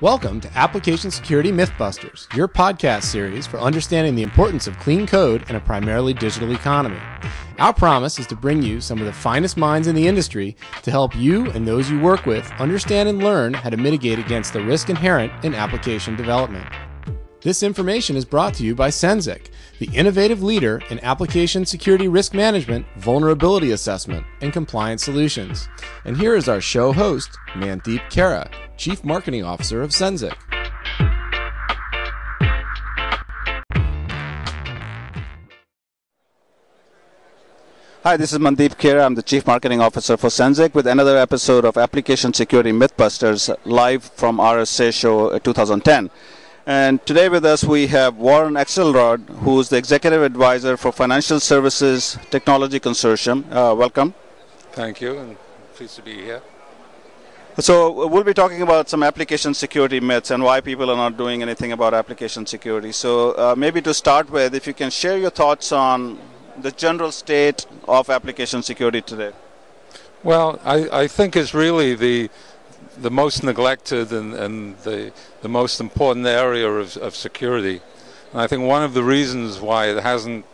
Welcome to Application Security MythBusters, your podcast series for understanding the importance of clean code in a primarily digital economy. Our promise is to bring you some of the finest minds in the industry to help you and those you work with understand and learn how to mitigate against the risk inherent in application development. This information is brought to you by Cenzic, the innovative leader in application security risk management, vulnerability assessment, and compliance solutions. And here is our show host, Mandeep Kara, Chief Marketing Officer of Cenzic. Hi, this is Mandeep Kara. I'm the Chief Marketing Officer for Cenzic with another episode of Application Security MythBusters live from RSA Show 2010. And today with us we have Warren Axelrod, who's the Executive Advisor for Financial Services Technology Consortium. Welcome. Thank you, and pleased to be here. So we'll be talking about some application security myths and why people are not doing anything about application security. So maybe to start with, if you can share your thoughts on the general state of application security today. Well, I think it's really the most neglected and the most important area of security. And I think one of the reasons why it hasn't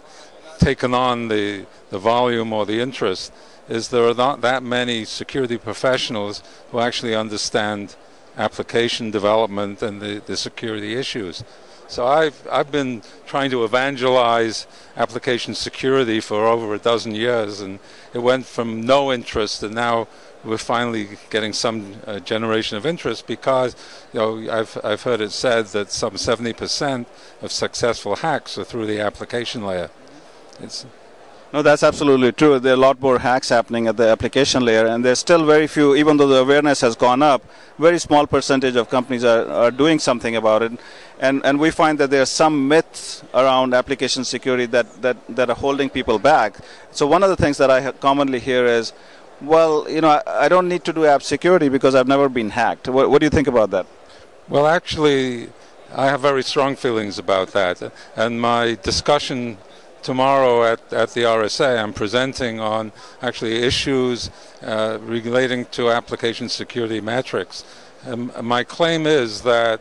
taken on the volume or the interest is there are not that many security professionals who actually understand application development and the security issues. So I've been trying to evangelize application security for over a dozen years, and it went from no interest, and now we're finally getting some generation of interest because, I've heard it said that some 70% of successful hacks are through the application layer. No, that's absolutely true. There are a lot more hacks happening at the application layer, and there's still very few, even though the awareness has gone up, very small percentage of companies are doing something about it. And we find that there are some myths around application security that are holding people back. So one of the things that I commonly hear is, well, I don't need to do app security because I've never been hacked. What do you think about that? Well, actually, I have very strong feelings about that. And my discussion tomorrow at the RSA, I'm presenting on actually issues relating to application security metrics. My claim is that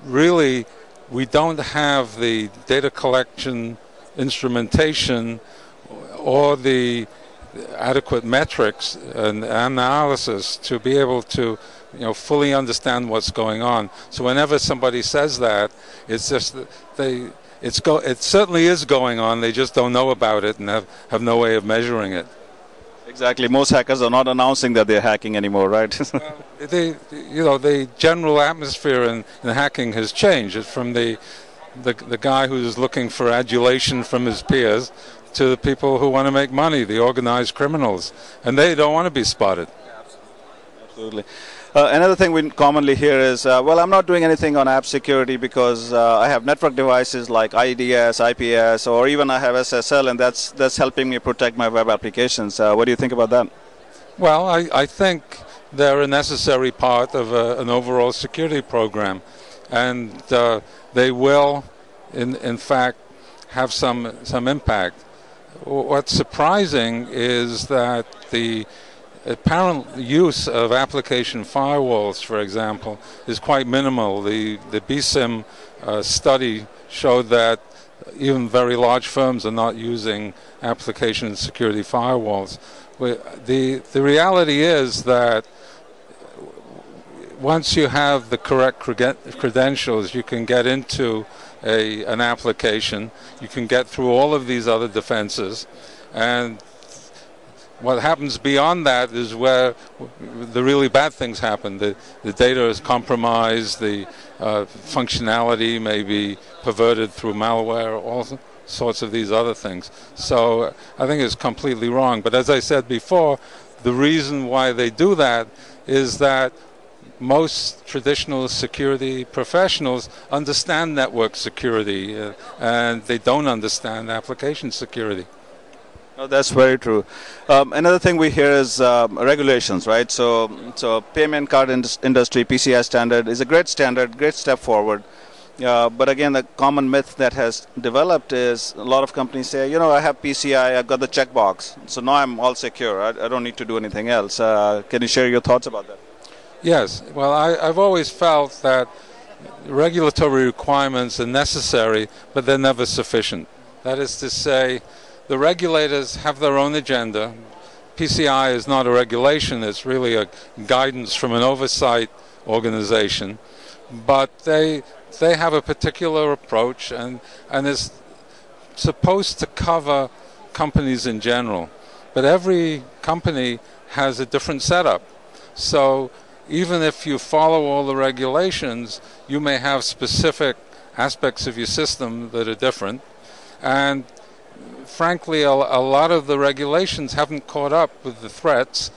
really we don't have the data collection instrumentation or the adequate metrics and analysis to be able to fully understand what's going on. So whenever somebody says that, it's just that it certainly is going on, they just don't know about it and have no way of measuring it. Exactly. Most hackers are not announcing that they're hacking anymore, right? Well, the general atmosphere in hacking has changed. It's from the guy who's looking for adulation from his peers to the people who want to make money, the organized criminals, and they don't want to be spotted. Absolutely. Another thing we commonly hear is, well, I'm not doing anything on app security because I have network devices like IDS, IPS, or even I have SSL, and that's helping me protect my web applications. What do you think about that? Well, I think they're a necessary part of an overall security program, and they will, in fact, have some impact. What's surprising is that the apparent use of application firewalls, for example, is quite minimal. The BSIM study showed that even very large firms are not using application security firewalls. The reality is that once you have the correct credentials, you can get into an application, you can get through all of these other defenses, and what happens beyond that is where the really bad things happen. The data is compromised, the functionality may be perverted through malware, all sorts of these other things. So I think it's completely wrong. But as I said before, the reason why they do that is that most traditional security professionals understand network security and they don't understand application security. No, that's very true. Another thing we hear is regulations, right? So payment card industry, PCI standard is a great standard, great step forward. But again, the common myth that has developed is a lot of companies say, I have PCI, I've got the checkbox, so now I'm all secure. I don't need to do anything else. Can you share your thoughts about that? Yes. Well, I've always felt that regulatory requirements are necessary, but they're never sufficient. That is to say, the regulators have their own agenda. PCI is not a regulation, it's really a guidance from an oversight organization. But they have a particular approach and is supposed to cover companies in general. But every company has a different setup. So even if you follow all the regulations, you may have specific aspects of your system that are different. And frankly, a lot of the regulations haven't caught up with the threats,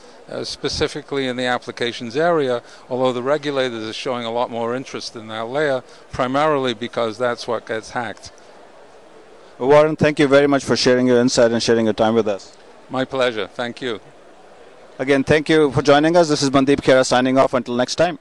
specifically in the applications area, although the regulators are showing a lot more interest in that layer, primarily because that's what gets hacked. Warren, thank you very much for sharing your insight and sharing your time with us. My pleasure. Thank you. Again, thank you for joining us. This is Mandeep Khera signing off. Until next time.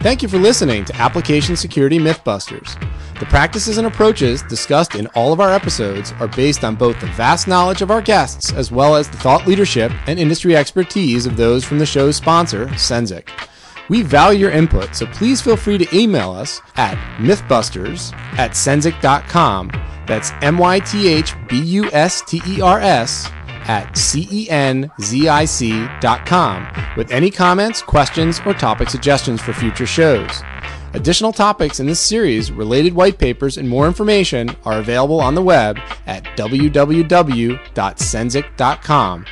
Thank you for listening to Application Security MythBusters. The practices and approaches discussed in all of our episodes are based on both the vast knowledge of our guests as well as the thought leadership and industry expertise of those from the show's sponsor, Cenzic. We value your input, so please feel free to email us at mythbusters@cenzic.com. That's mythbusters@cenzic.com with any comments, questions, or topic suggestions for future shows. Additional topics in this series, related white papers, and more information are available on the web at www.cenzic.com.